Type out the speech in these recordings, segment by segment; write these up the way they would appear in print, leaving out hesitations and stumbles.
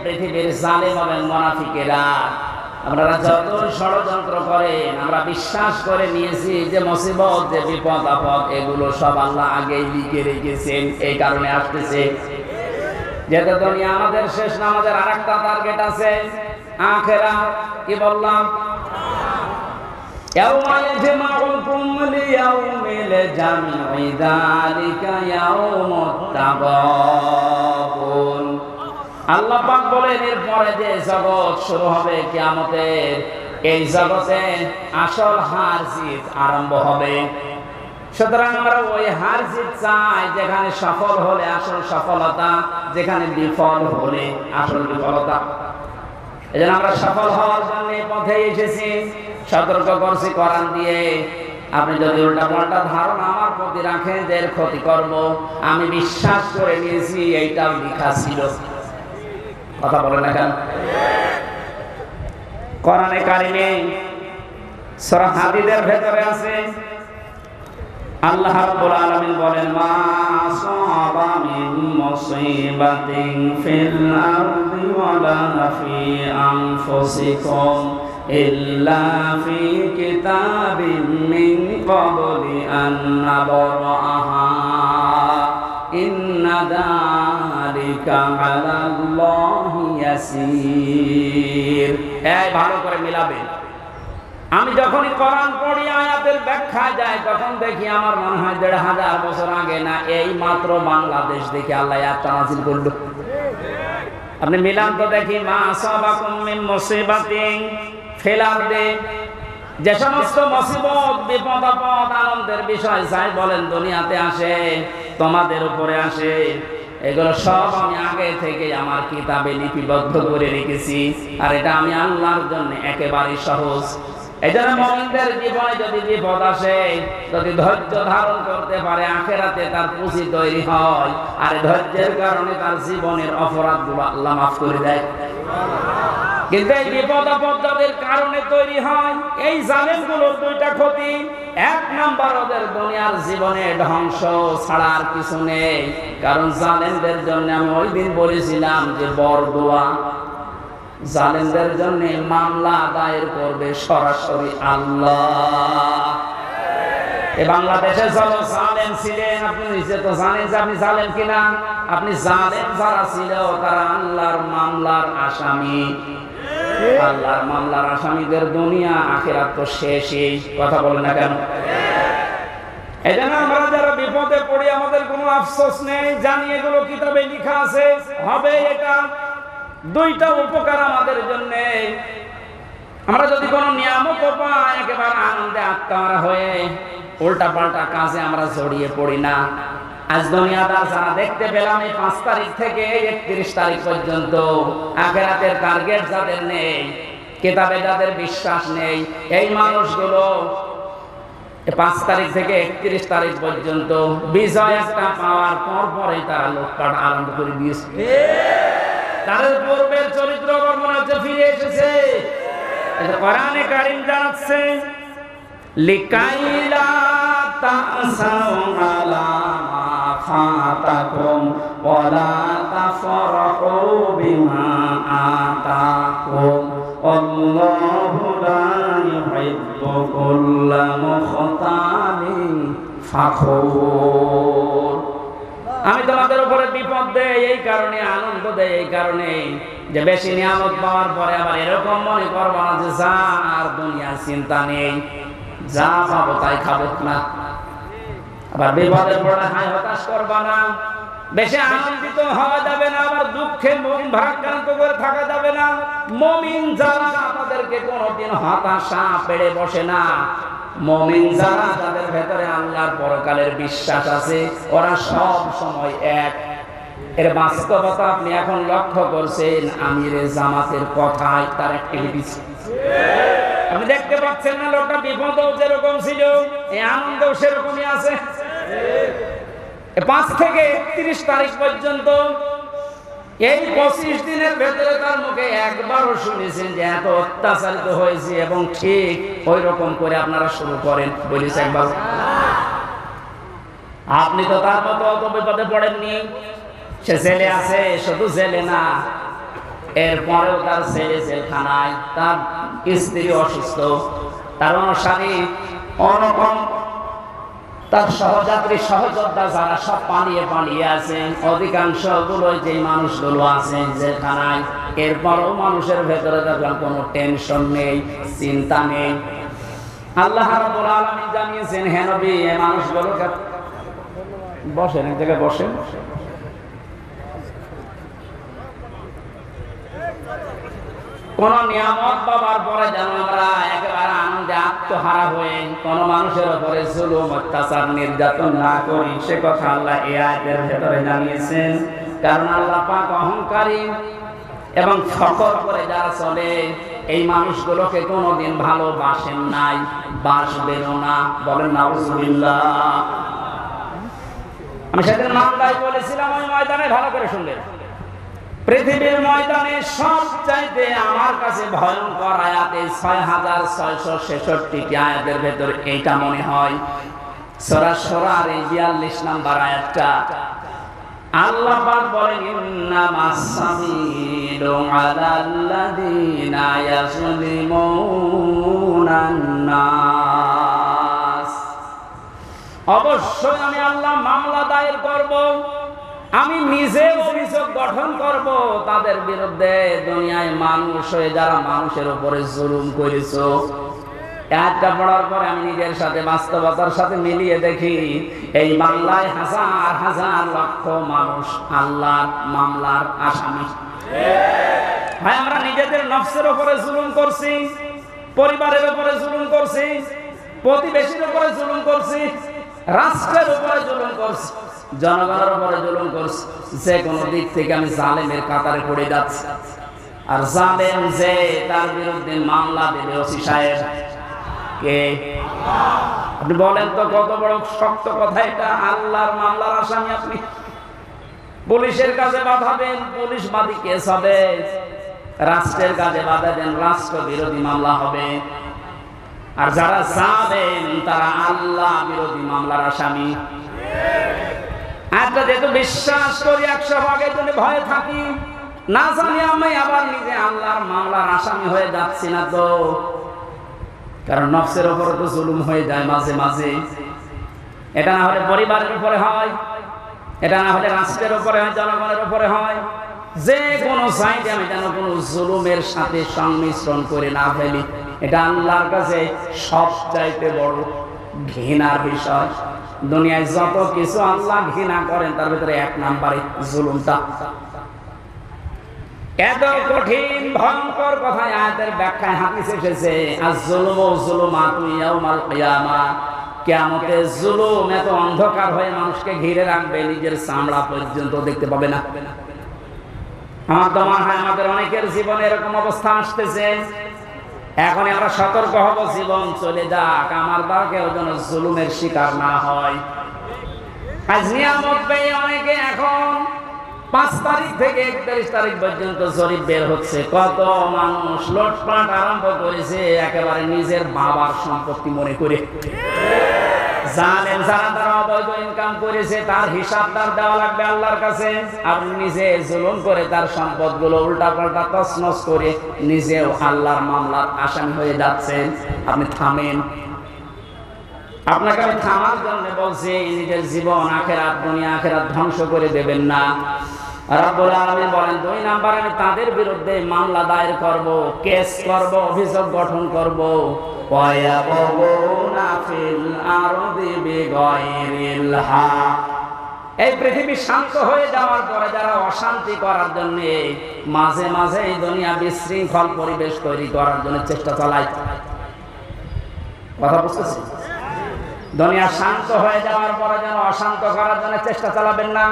পৃথিবীর জালেম এবং মুনাফিকেরা আপনারা যত ষড়যন্ত্র করেন, আমরা বিশ্বাস করে নিয়েছি যে মুসিবত, যে বিপদ আপদ, এগুলো সব আল্লাহ আগেই লিখে রেখেছেন। এই কারণে আসতেছে। যেহেতু দুনিয়া আমাদের শেষ না, আমাদের আরেকটা টার্গেট আছে, আখিরাত। কি বললাম? ইয়াউমা ইয়াজমাউকুম লিয়াউমিল জামঈ যালিকা ইয়াউমুত তাগাবুন। আল্লাহ পাক বলেন এরপরে যে জগৎ শুরু হবে কিয়ামতের, এই জগতে আসল হার জিত আরম্ভ হবে। সুতরাং আমরা ওই হার জিত চাই যেখানে সফল হলে আসল সফলতা, যেখানে বিফল হলে আসল বিফলতা। এজন্য আমরা সফল হওয়ার জন্য পথে এসেছি। সতর্ক করছি কোরআন দিয়ে, আপনি যদি উল্টা পাল্টা ধারণা আমার প্রতি রাখেন যে এর ক্ষতি করব, আমি বিশ্বাস করে নিয়েছি এইটাও লেখা ছিল। কথা বলে না কেন? কোরআনে কারিমে সূরা হাদীদের ভেতরে আছে, আল্লাহ রাব্বুল আলামিন বলেন, মা আসাবা মিন মুসিবাতিন ফিল আরদি ওয়ালা ফি আনফুসিকুম ইল্লা ফি কিতাবিন মিন ক্বাবলি আন নাবরাহা ইন্না যালিকা আলাল্লাহি ইয়াসির। এই ভালো করে মিলাবেন। আমি যখনই কোরআন পড়ি, আয়াতের ব্যাখ্যা যায়, তখন দেখি আমার মনে হয় ১৫০০ বছর আগে না, এই মাত্র বাংলাদেশ দেখে আল্লাহ আয়াতটা নাযিল করল। আপনি মিলান তো দেখি, মা আসাবাকুম মিন মুসিবাতিন ফিল আরদি, যে সমস্ত মুসিবত, বিপদ আপদ, আনন্দের বিষয় যাই বলেন দুনিয়াতে আসে, তোমাদের উপরে আসে, এগুলো সব আমি আগে থেকে আমার কিতাবে লিপিবদ্ধ করে রেখেছি। আর এটা আমি আল্লাহর জন্য একেবারে সহজ। এজন্য মুমিনদের জীবনে যদি বিপদ আসে, যদি ধৈর্য ধারণ করতে পারে, আখিরাতে তার পুঁজি তৈরি হয়। আর ধৈর্যের কারণে তার জীবনের অপরাধগুলো আল্লাহ মাফ করে দেয়। কিন্তু এই বিপদ আপদ যাদের কারণে তৈরি হয়, এই জালেমগুলোর দুইটা ক্ষতি। এক নাম্বার, ওদের দুনিয়ার জীবনে ধ্বংস ছাড়া আর কিছু নেই। কারণ জালেমদের জন্য আমি ওই দিন বলেছিলাম যে বরদোয়া, জালেমদের জন্য মামলা দায়ের করবে সরাসরি আল্লাহ। এই বাংলাদেশে যত জালেম ছিলেন, আপনি নিজে তো জানেন যে আপনি জালেম কিনা। আপনি জালেম যারা ছিল তারা আল্লাহর মামলার আসামি। আল্লাহর মামলার আসামিদের দুনিয়া আখিরাত তো শেষই। কথা বলে না কেন? এজন্য আমরা যারা বিপদে পড়ি, আমাদের কোনো আফসোস নেই, জানি এগুলো কিতাবে লেখা আছে, হবে এটা। দুইটা উপকার আমাদের জন্য। আমরা যদি কোনো নিয়ামত পাই, একেবারে আনন্দে আত্মহারা হয়ে উল্টা পাল্টা কাজে আমরা জড়িয়ে পড়ি না। আজ দুনিয়াদার যারা দেখতে পেলাম, এই 5 তারিখ থেকে 31 তারিখ পর্যন্ত আখিরাতের টার্গেট যাদের নেই, কিতাবে যাদের বিশ্বাস নেই, এই মানুষগুলো 5 তারিখ থেকে 31 তারিখ পর্যন্ত বিজয় একটা পাওয়ার পরই তারা লুটপাট আরম্ভ করে দিয়েছে। তাদের পূর্বের চরিত্র বর্ণনা হচ্ছে ফিরে এসেছে। এটা কোরআনে কারীম জানাচ্ছে, লিকাইলা তাসাউ আলা মা ফাতাকুম ওয়ালা তাফরাহু বিমা আতাকুম আল্লাহু লা ইউহিব্বু কুল্লা মুখতালিন ফাখুর। আমি তোমাদের উপরে বিপদ দেই এই কারণে, আনন্দ দেই এই কারণে যে বেশি নিয়ামত পাওয়ার পরে আবার এরকম মনে করবো না যে যা আর দুনিয়ার চিন্তা নেই, যা পাবো তাই খাবো না। আবার বিপদের পরে হাই হতাশ করবা না, বেশি আনন্দিত হওয়া যাবে না, আবার দুঃখে মন ভারাক্রান্ত করে থাকা যাবে না। মুমিন যারা তাদেরকে কোনোদিন হতাশা পেড়ে বসে না। মুমিন যারা, যাদের ভেতরে আল্লাহর পরকালের বিশ্বাস আছে, ওরা সব সময় এক। এর বাস্তবতা আপনি এখন লক্ষ্য করছেন আমিরে জামাতের কথায়, তার অ্যাক্টিভিটিস আপনি দেখতে পাচ্ছেন না। লোকটা বিপদও যেরকম ছিল, এই আনন্দও সেরকমই আছে। 5 থেকে 31 তারিখ পর্যন্ত এই 25 দিনের ভেতরে তার মুখে একবারও শুনেছেন যে এত অত্যাচারিত হয়েছে, এবং ঠিক ওই রকম করে আপনারা শুরু করেন বলিস একবার। আপনি তো তার মতো অত বিপদে পড়েননি। সে জেলে আছে, শুধু জেলে না, এরপরেও তার ছেলে জেলখানায়, তার স্ত্রী অসুস্থ, তার অনুসারী অনকম, তার সহযাত্রী সহযোদ্ধা যারা সব পালিয়ে আছেন, অধিকাংশ গুলো যে মানুষগুলো আছেন জেলখানায়, এরপরও মানুষের ভেতরে দেখলাম কোনো টেনশন নেই, চিন্তা নেই। আল্লাহ রাব্বুল আলামিন জানিয়েছেন, হে নবী, এই মানুষগুলোকে বসেন, এক জায়গায় বসেন, কোন নিয়ামত পাবার পরে যেন আমরা একেবারে আনন্দে আত্মহারা হয়ে কোন মানুষের উপরে জুলুম অত্যাচার নির্যাতন না করি, সে কথা আল্লাহ এই আয়াতের ভেতরে জানিয়েছেন। কারণ আল্লাহ পাক অহংকারী এবং ফখর করে যারা চলে, এই মানুষগুলোকে কোনোদিন ভালোবাসেন নাই, বাসবেনও না। বলেন নাউজুবিল্লাহ। আমি সেদিন মামলায় বলেছিলাম, ওই ময়দানে ভালো করে শুনলেন, পৃথিবীর ময়দানে সবচাইতে আমার কাছে ভয়ঙ্কর আয়াত এই 6666টি আয়াতের ভেতরে এইটা মনে হয়। সূরা শুরার এই 42 নম্বর আয়াতটা আল্লাহ পাক বলেন, ইন্নামাস সাবিলু আলাল্লাযিনা ইয়াজলিমুনান নাস। অবশ্যই আমি আল্লাহ মামলা দায়ের করব, আমি নিজে অভিযোগ গঠন করব তাদের বিরুদ্ধে, দুনিয়ায় মানুষ হয়ে যারা মানুষের উপরে জুলুম করেছো। একটা পড়ার পরে আমি নিজের সাথে বাস্তবতার সাথে মিলিয়ে দেখি, এই বাংলায় হাজার হাজার লক্ষ মানুষ আল্লাহর মামলার আসামি। ভাই, আমরা নিজেদের নফসের উপরে জুলুম করছি, পরিবারের উপরে জুলুম করছি, প্রতিবেশীর উপরে জুলুম করছি, রাষ্ট্রের উপরে জুলুম করছি, জনগণের উপরে জুলুম করছি। যে কোনো দিক থেকে আমি জালেমের কাতারে পড়ে যাচ্ছি। আর জালেম যে, তার বিরুদ্ধে মামলা দেবে ওসি সাহেব কে? আপনি বলেন তো, কত বড় শক্ত কথা এটা। আল্লাহর মামলার আসামি আপনি। পুলিশের কাছে বাধাবেন, পুলিশ বাদী কেস হবে। রাষ্ট্রের কাছে বাধা দেন, রাষ্ট্র বিরোধী মামলা হবে। আর যারা জালেম তারা আল্লাহ বিরোধী মামলার আসামি। একটা যেহেতু বিশ্বাস করি 100 জন্য ভয়ে থাকি, না জানি আমি আবার নিজে আল্লাহর মামলার আসামি হয়ে যাচ্ছি না তো। কারণ নফসের উপরে তো জুলুম হয়ে যায় মাঝে মাঝে। এটা না হলে পরিবারের উপরে হয়, এটা না হলে রাষ্ট্রের উপরে হয়, জনগণের উপরে হয়। যে কোনো সাইডে আমি যেন কোনো জুলুমের সাথে সংমিশ্রণ করে না ফেলি, এটা আল্লাহর কাছে সবচাইতে বড় ঘৃণার বিষয়। দুনিয়ায় যত কিছু আল্লাহ ঘৃণা করেন তার ভিতরে 1 নম্বরে জুলুমটা। এত কঠিন ভয়ঙ্কর কথা আয়াতের ব্যাখ্যায় হাদিসে এসেছে, আয-যুলমু যুলুমাতু ইয়াউমাল কিয়ামাহ। কিয়ামতে জুলুম এত অন্ধকার হয়ে মানুষকে ঘিরে রাখবে, নিজের চামড়া পর্যন্ত দেখতে পাবে না। আমার তো মনে হয় আমাদের অনেকের জীবনে এরকম অবস্থা আসতেছে। এখন আমরা সতর্ক হব, জীবন চলে যাক, আমার দ্বারা কেউ যেন জুলুমের শিকার না হয়। আজ নিয়ামত পেয়ে অনেকে এখন 5 তারিখ থেকে 31 তারিখ পর্যন্ত জরিপ বের হচ্ছে, কত মানুষ লুটপাট আরম্ভ করেছে একেবারে নিজের বাবার সম্পত্তি মনে করে। জানেন, যারা তারা অবৈধ ইনকাম করেছে তার হিসাবদার দেওয়া লাগবে আল্লাহর কাছে। আপনি নিজে জুলুম করে তার সম্পদগুলো উল্টাপাল্টা তছনছ করে নিজেও আল্লাহর মামলার আসামি হয়ে যাচ্ছেন। আপনি থামেন। আপনাকে আমি থামার জন্য বলছি, নিজের জীবন আখেরাত, দুনিয়া আখেরাত ধ্বংস করে দেবেন না। রব্বুল আলামিন বলেন, 2 নাম্বার, আমি তাদের বিরুদ্ধে মামলা দায়ের করব, কেস করব, অভিযোগ গঠন করব। ওয়ায়াবগুনা ফিল আরদি বিগাইরিল হক। এই পৃথিবী শান্ত হয়ে যাওয়ার পরে যারা অশান্তি করার জন্য মাঝে মাঝে এই দুনিয়া বিশৃঙ্খল পরিবেশ তৈরি করার জন্য চেষ্টা চালায়। কথা বুঝতেছি? দুনিয়া শান্ত হয়ে যাওয়ার পরে যেন অশান্ত করার জন্য চেষ্টা চালাবেন না।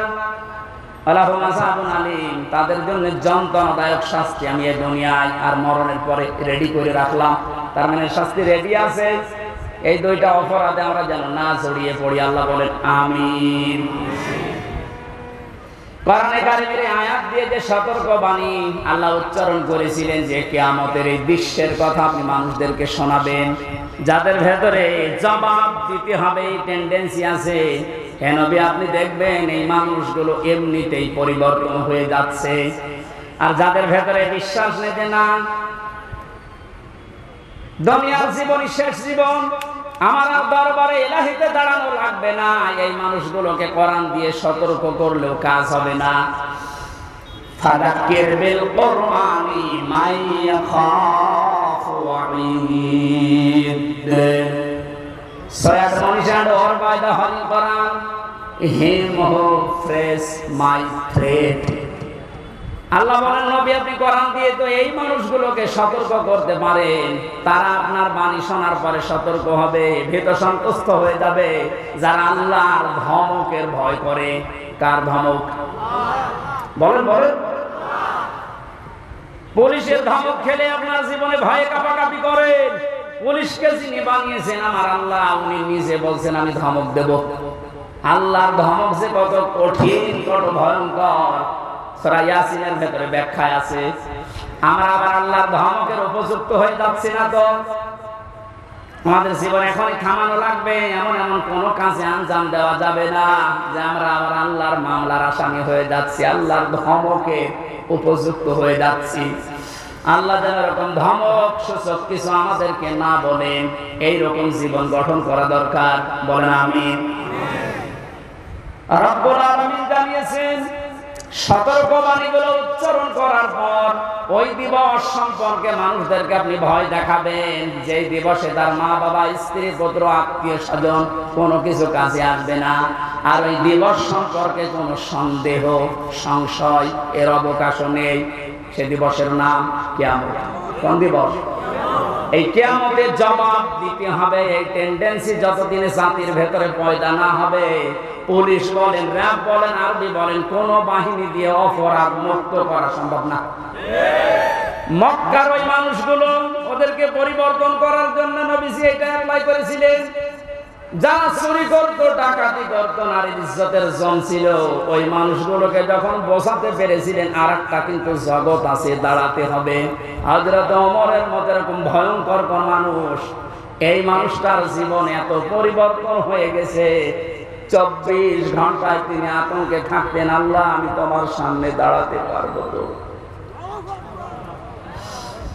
আলাহুম আযাবুন আলীম, তাদের জন্য যন্ত্রণাদায়ক শাস্তি আমি এই দুনিয়ায় আর মরণের পরে রেডি করে রাখলাম। তার মানে শাস্তি রেডি আছে। এই 2টা অপরাধে আমরা যেন না জড়িয়ে পড়ি। আল্লাহ বলেন আমিন। কোরআনে কারীমের আয়াত দিয়ে যে সতর্কবাণী আল্লাহ উচ্চারণ করেছিলেন যে কিয়ামতের এই দৃশ্যের কথা আপনি মানুষদেরকে শোনাবেন, যাদের ভেতরে জবাব দিতে হবে এই টেন্ডেন্সি আছে। হে নবী, আপনি দেখবেন এই মানুষগুলো এমনিতেই পরিবর্তন হয়ে যাচ্ছে। আর যাদের ভেতরে বিশ্বাস নেই যে না দুনিয়ার জীবনই শেষ জীবন, আমার আর দরবারে ইলাহিতে দাঁড়ানো লাগবে না, এই মানুষগুলোকে কোরআন দিয়ে সতর্ক করলেও কাজ হবে না। ফাযাক্কির বিল কুরআনি মান ইয়াখাফু ওয়াঈদ। সয়াদ মনিশান or by the holy Quran him who fears my friend. আল্লাহ বলেন নবী আপনি কোরআন দিয়ে তো এই মানুষগুলোকে সতর্ক করতে পারেন, তারা আপনার বাণী শোনার পরে সতর্ক হবে, ভীত সন্তুষ্ট হয়ে যাবে, যারা আল্লাহর ধমকের ভয় করে। কার ধমক? বলেন বলেন। পুলিশের ধমক খেলে আপনার জীবনে ভয়ে কাঁপাকাঁপি করেন। পুলিশকে যিনি বানিয়েছেন আমার আল্লাহ, উনি নিজে বলছেন আমি ধমক দেব। আল্লাহর ধমক যে কত কঠিন, কত ভয়ঙ্কর, সূরা ইয়াসিনের ভেতরে ব্যাখ্যায় আছে। আমরা আবার আল্লাহর ধমকের উপযুক্ত হয়ে যাচ্ছি না তো? আমাদের জীবন এখনই থামানো লাগবে। এমন এমন কোন কাজে আঞ্জাম দেওয়া যাবে না যে আমরা আবার আল্লাহর মামলার আসামি হয়ে যাচ্ছি, আল্লাহর ধমকে উপযুক্ত হয়ে যাচ্ছি। আল্লাহ যেন এরকম ধমক সূচক কিছু আমাদেরকে না বলেন, এইরকম জীবন গঠন করা দরকার। বলেন আমিন। রব্বুল আলামিন জানিয়েছেন সতর্কবাণীগুলো উচ্চারণ করার পর ওই দিবস সম্পর্কে মানুষদেরকে আপনি ভয় দেখাবেন, যেই দিবসে তার মা বাবা, স্ত্রী, পুত্র, আত্মীয় স্বজন কোনো কিছু কাজে আসবে না। আর ওই দিবস সম্পর্কে কোনো সন্দেহ, সংশয় এর অবকাশও নেই। সে দিবসের নাম কিয়ামত। কোন দিবস? এই কিয়ামতের জবাব দিতে হবে। এই টেন্ডেন্সি যতদিনে জাতির ভেতরে পয়দা না হবে, পুলিশ বলেন, র‍্যাব বলেন, আর্মি বলেন, কোন বাহিনী দিয়ে অপরাধ মুক্ত করা সম্ভব না। মক্কার ওই মানুষগুলো, ওদেরকে পরিবর্তন করার জন্য নবীজি এটা অ্যাপ্লাই করেছিলেন। যারা চুরি করতো, ডাকাতি করতো, নারীর ইজ্জতের জম ছিল, ওই মানুষগুলোকে যখন বোঝাতে পেরেছিলেন আর একটা কিন্তু জগৎ আছে, দাঁড়াতে হবে। হযরত ওমরের মতো এরকম ভয়ঙ্কর কোন মানুষ, এই মানুষটার জীবন এত পরিবর্তন হয়ে গেছে, 24 ঘন্টায় তিনি আতঙ্কে থাকতেন, আল্লাহ আমি তোমার সামনে দাঁড়াতে পারবো তো?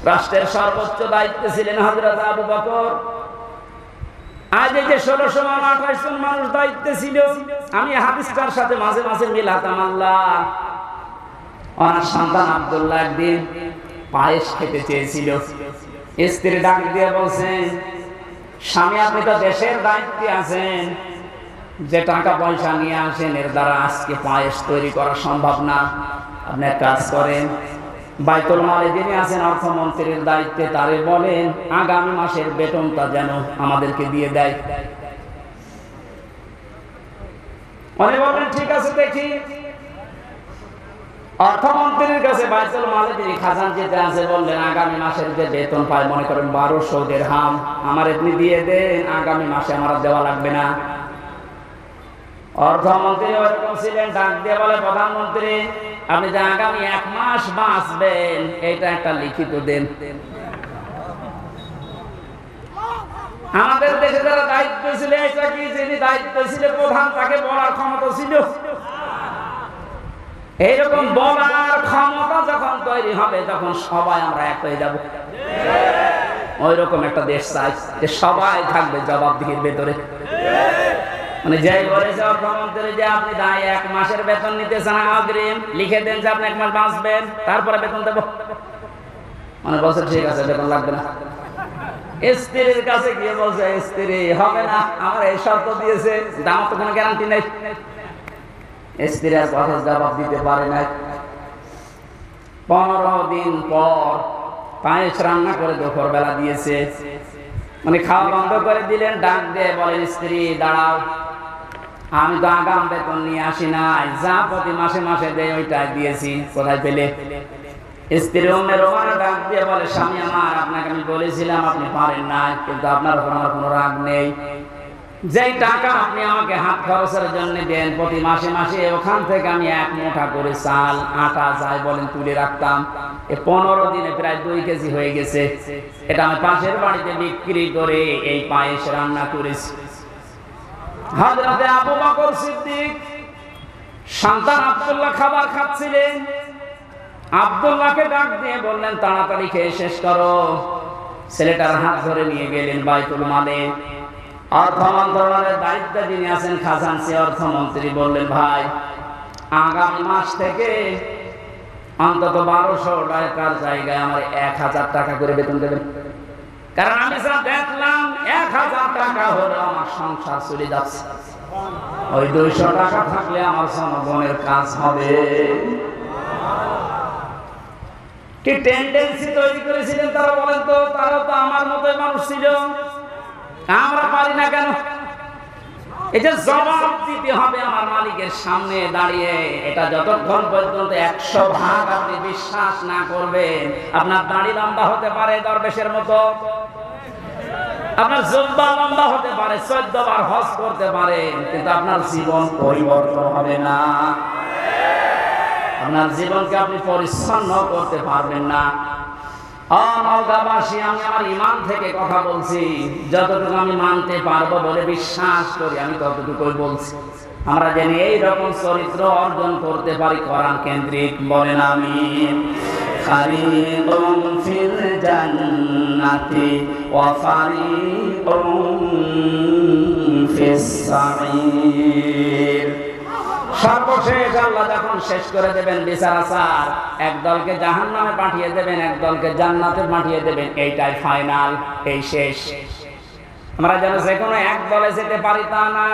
রাষ্ট্রের সর্বোচ্চ দায়িত্বে ছিলেন হযরত আবু বকর। আজ এই যে 1600 মান 28 জন মানুষ দায়িত্বে ছিল, আমি হাদিসটার সাথে মাঝে মাঝে মিলাতাম। আল্লাহ, ওনার সন্তান আব্দুল্লাহ একদিন পায়েস খেতে চেয়েছিল। স্ত্রী ডাক দিয়ে বলছেন, স্বামী আপনি তো দেশের দায়িত্বে আছেন, যে টাকা পয়সা নিয়ে আসেন এর দ্বারা আজকে পায়েস তৈরি করা সম্ভব না। আপনি এক কাজ করেন, বাইতুল মালে যিনি আছেন অর্থমন্ত্রীর দায়িত্বে, তারে বলেন আগামী মাসের বেতনটা যেন আমাদেরকে দিয়ে দেয়। উনি বলেন ঠিক আছে দেখি। অর্থমন্ত্রীর কাছে বাইতুল মালে যিনি খাজানচিতে আছে বললেন আগামী মাসের যে বেতন পায়, মনে করেন 1200 দিরহাম, আমার আপনি দিয়ে দেন, আগামী মাসে আমার দেওয়া লাগবে না। অর্থমন্ত্রী ওরকম ছিলেন, ডাক দিয়ে বলে প্রধানমন্ত্রী আপনি যে আগামী 1 মাস বাঁচবেন এটা একটা লিখিত দেন। আমাদের দেশে যারা দায়িত্ব ছিল, এটা কি যিনি দায়িত্ব ছিল প্রধান, তাকে বলার ক্ষমতা ছিল? এইরকম বলার ক্ষমতা যখন তৈরি হবে তখন সবাই আমরা এক হয়ে যাব। ওই রকম একটা দেশ চাই যে সবাই থাকবে জবাবদিহির ভেতরে। মানে যাই বলেছে অর্থমন্ত্রী যে আপনি 1 মাসের বেতন নিতে চান অগ্রিম, লিখে দেন যে আপনি 1 মাস বাঁচবেন, তারপরে বেতন দেব। মানে বলছে ঠিক আছে বেতন লাগবে না। স্ত্রীর কাছে গিয়ে বলছে, স্ত্রী হবে না, আমার এই শর্ত দিয়েছে, আমার তো কোনো গ্যারান্টি নেই। স্ত্রী আর কথা জবাব দিতে পারে না। 15 দিন পর পায়েস রান্না করে দুপুর বেলা দিয়েছে, মানে খাওয়া বন্ধ করে দিলেন। ডাক দিয়ে বলেন স্ত্রী দাঁড়াও, আমি তো আগাম বেতন নিয়ে আসি নাই, যা প্রতি মাসে মাসে দেয় ওইটাই দিয়েছি, কোথায় পেলে? স্ত্রী উম্মে রোমানা ডাক দিয়ে বলে স্বামী আমার, আপনাকে আমি বলেছিলাম আপনি পারেন না, কিন্তু আপনার উপর আমার কোনো রাগ নেই। যেই টাকা আপনি আমাকে হাত খরচের জন্য দেন প্রতি মাসে মাসে, ওখান থেকে আমি 1 মুঠা করে চাল, আটা যাই বলেন তুলে রাখতাম। 15 দিনে প্রায় 2 কেজি হয়ে গেছে। এটা আমি পাশের বাড়িতে বিক্রি করে এই পায়েস রান্না করেছি। হযরত আবু বকর সিদ্দিক সন্তান আব্দুল্লাহ খাবার খাচ্ছিলেন, আব্দুল্লাহকে ডাক দিয়ে বললেন তাড়াতাড়ি খেয়ে শেষ করো। ছেলেটার হাত ধরে নিয়ে গেলেন বাইতুল মালে। অর্থ মন্ত্রণালয়ের দায়িত্বে যিনি আছেন খাজানচি অর্থমন্ত্রী বললেন, ভাই আগামী মাস থেকে অন্তত 1200 টাকার জায়গায় আমার 1000 টাকা করে বেতন দেবেন। কারণ আমি যা দেখলাম 1000 টাকা হলে আমার সংসার চলে যাচ্ছে, ওই 200 টাকা থাকলে আমার জনগণের কাজ হবে। কি টেন্ডেন্সি তৈরি করেছিলেন তারা বলেন তো? তারা তো আমার মতোই মানুষ ছিল, আমরা পারি না কেন? এই যে জবাব দিতে হবে আমার মালিকের সামনে দাঁড়িয়ে, এটা যতক্ষণ পর্যন্ত 100 ভাগ আপনি বিশ্বাস না করবেন, আপনার দাড়ি লম্বা হতে পারে দরবেশের মতো, আপনার জুব্বা লম্বা হতে পারে, 14 বার হজ করতে পারেন, কিন্তু আপনার জীবন পরিবর্তন হবে না। আপনার জীবনকে আপনি পরিচ্ছন্ন করতে পারবেন না। নওগাঁবাসী, আমি আমার ঈমান থেকে কথা বলছি, যতটুকু আমি মানতে পারবো বলে বিশ্বাস করি আমি ততটুকুই বলছি। আমরা যেন এইরকম চরিত্র অর্জন করতে পারি কোরআন কেন্দ্রিক, বলেন আমিন। ফারিকুম ফিল জান্নাতি ওয়া ফারিকুম ফিস সাঈর। সর্বশেষ আল্লাহ যখন শেষ করে দেবেন বিচার আচার, একদলকে জাহান্নামে পাঠিয়ে দেবেন, একদলকে জান্নাতে পাঠিয়ে দেবেন, এইটাই ফাইনাল, এই শেষ। আমরা যেন যে কোনো এক দলে যেতে পারি তা না।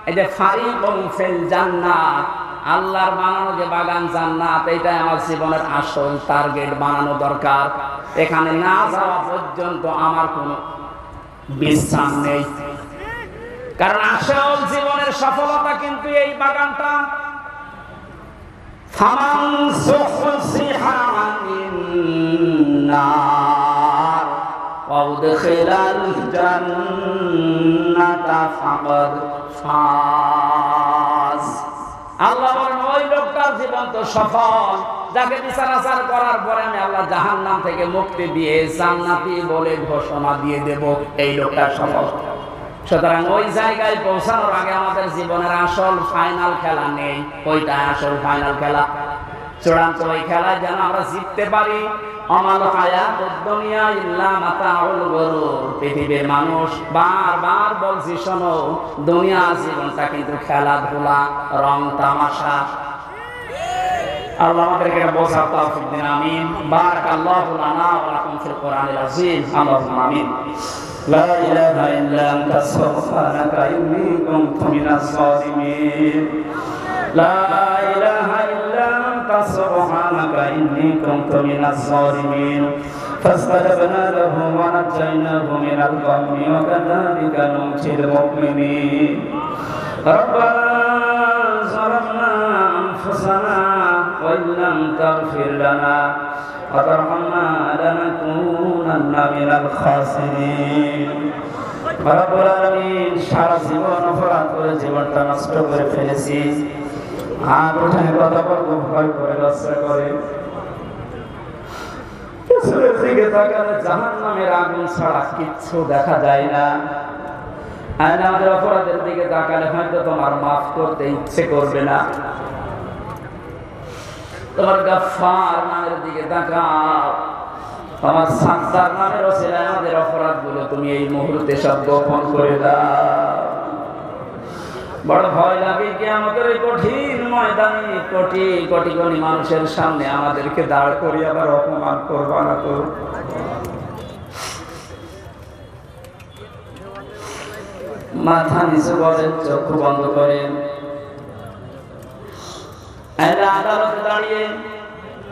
এই যে ফারিকুম ফিল জান্নাত, আল্লাহর বানানো যে বাগান জান্নাত, এইটাই আমার জীবনের আসল টার্গেট বানানো দরকার। এখানে না যাওয়া পর্যন্ত আমার কোনো বিশ্রাম নেই, কারণ আসল জীবনের সফলতা কিন্তু এই বাগানটা। ফামান যুহজিহা আনিন নার ওয়া উদখিলাল জান্নাতা ফাকাদ ফাজ। আল্লাহ বলেন ওই লোকটার জীবন তো সফল, যাকে বিচার আচার করার পরে আমি আল্লাহ জাহান্নাম থেকে মুক্তি দিয়ে জান্নাতি বলে ঘোষণা দিয়ে দেব, এই লোকটা সফল। সুতরাং ওই জায়গায় পৌঁছানোর আগে আমাদের জীবনের আসল ফাইনাল খেলা নেই, ওইটা আসল ফাইনাল খেলা। চূড়ান্ত ওই খেলায় যেন আমরা জিততে পারি। আমাল হায়াতুদ দুনিয়া ইল্লা মাতাউল গুরুর। পৃথিবীর মানুষ বারবার বলছি, শোনো, দুনিয়া জীবনটা কিন্তু খেলাধুলা, রং তামাশা। আল্লাহ আমাদেরকে বোঝার তৌফিক দিন, আমিন। বারাকাল্লাহু লানা ওয়া লাকুম ফিল কোরআনিল আযীম। আল্লাহুম্মা আমিন। লা ইলাহা ইল্লা আনতা সুবহানাকা ইন্নী কুনতু মিনাজ জালিমিন। লা ইলাহা ইল্লা আনতা সুবহানাকা ইন্নী কুনতু মিনাজ জালিমিন। ফাসতাজাবনা লাহু ওয়া নাজাইনাহু মিনাল গাম্মি ওয়া কাযালিকা নুনজিল মুমিনিন। রব্বানা যালামনা আনফুসানা ওয়া ইল্লাম তাগফির লানা ওয়া তারহামনা লানাকুনান্না মিনাল খাসিরিন। রব্বুল আলামিন, সারা জীবন অপরাধ করে জীবনটা নষ্ট করে ফেলেছি। আর ওঠায় কথা বলবো ভয় করে, লজ্জা করে। পিছনের দিকে তাকালে জাহান্নামের আগুন ছাড়া কিচ্ছু দেখা যায় না। আর আমাদের অপরাধের দিকে তাকালে হয়তো তোমার মাফ করতে ইচ্ছে করবে না। তোমার গাফফার নামের দিকে তাকাও, তোমার সাত্তার নামের ওসিলায় আমাদের অপরাধগুলো তুমি এই মুহূর্তে সব গোপন করে দাও। বড় ভয় লাগে কিয়ামতের এই কঠিন ময়দানে কোটি কোটি কোটি মানুষের সামনে আমাদেরকে দাঁড় করিয়ে আবার অপমান করবা না তো। মাথা নিচু করেন, চক্ষু বন্ধ করেন। আদালতে দাঁড়িয়ে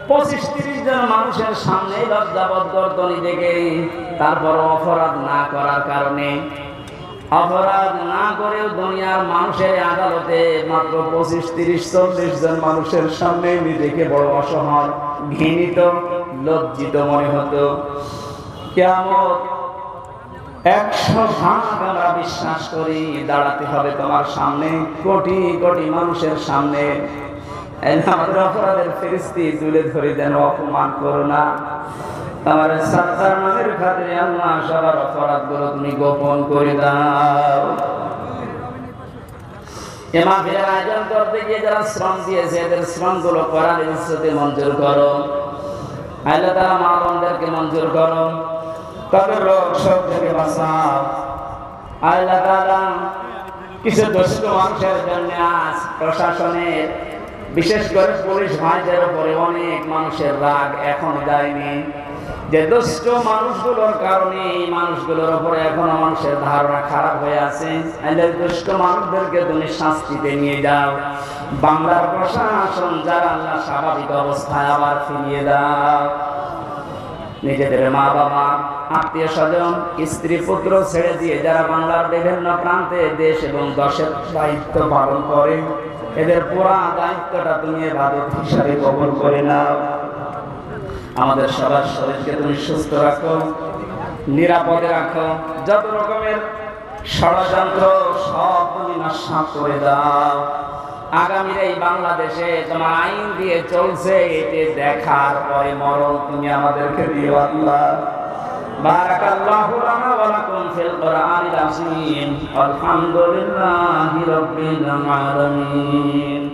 25-30 জন মানুষের সামনে লজ্জাবোধ গর্দনি দেখে, তারপর অপরাধ না করার কারণে, অপরাধ না করেও দুনিয়ার মানুষের আদালতে মাত্র 25-30-40 জন মানুষের সামনে নিজেকে বড় অসহায়, ঘৃণিত, লজ্জিত মনে হতো। কিয়ামত 100 ভাগ আমরা বিশ্বাস করি দাঁড়াতে হবে তোমার সামনে, কোটি কোটি মানুষের সামনে। আমাদের অপরাধের ফেরেশতা তুলে ধরে যেন অপমান করো না। আমার সাত্তার নামের খাতিরে আল্লাহ সবার অপরাধগুলো তুমি গোপন করে দাও। এ মাহফিলের আয়োজন করতে গিয়ে যারা শ্রম দিয়েছে, এদের শ্রমগুলো করার ইজ্জতে মঞ্জুর করো। আল্লাহ তাআলা মা বোনদেরকে মঞ্জুর করো, তাদের রোগ শোক থেকে বাঁচাও। আল্লাহ তাআলা কিছু দুষ্ট মানুষের জন্য আজ প্রশাসনের বিশেষ করে পুলিশ ভাইদের উপরে অনেক মানুষের রাগ এখনো যায়নি, যে দুষ্ট মানুষগুলোর কারণে এই মানুষগুলোর উপরে এখনো মানুষের ধারণা খারাপ হয়ে আছে। এই দুষ্ট মানুষদেরকে তুমি শাস্তিতে নিয়ে যাও। বাংলার প্রশাসন যারা আল্লাহ স্বাভাবিক অবস্থায় আবার ফিরিয়ে দাও। নিজেদের মা বাবা, আত্মীয় স্বজন, স্ত্রী পুত্র ছেড়ে দিয়ে যারা বাংলার বিভিন্ন প্রান্তে দেশ এবং দেশের দায়িত্ব পালন করে, এদের পুরা দায়িত্বটা তুমি ইবাদত হিসাবে কবুল করে নাও। আমাদের সবার শরীরকে তুমি সুস্থ রাখো, নিরাপদে রাখো। যত রকমের ষড়যন্ত্র সব তুমি নস্যাৎ করে দাও। আগামীর এই বাংলাদেশে তোমার আইন দিয়ে চলছে, এটি দেখার পরে মরণ তুমি আমাদেরকে দিও আল্লাহ। বারাকাল্লাহু লানা ওয়া লাকুম ফিল কুরআনিল আযীম। আলহামদুলিল্লাহি রাব্বিল আলামিন।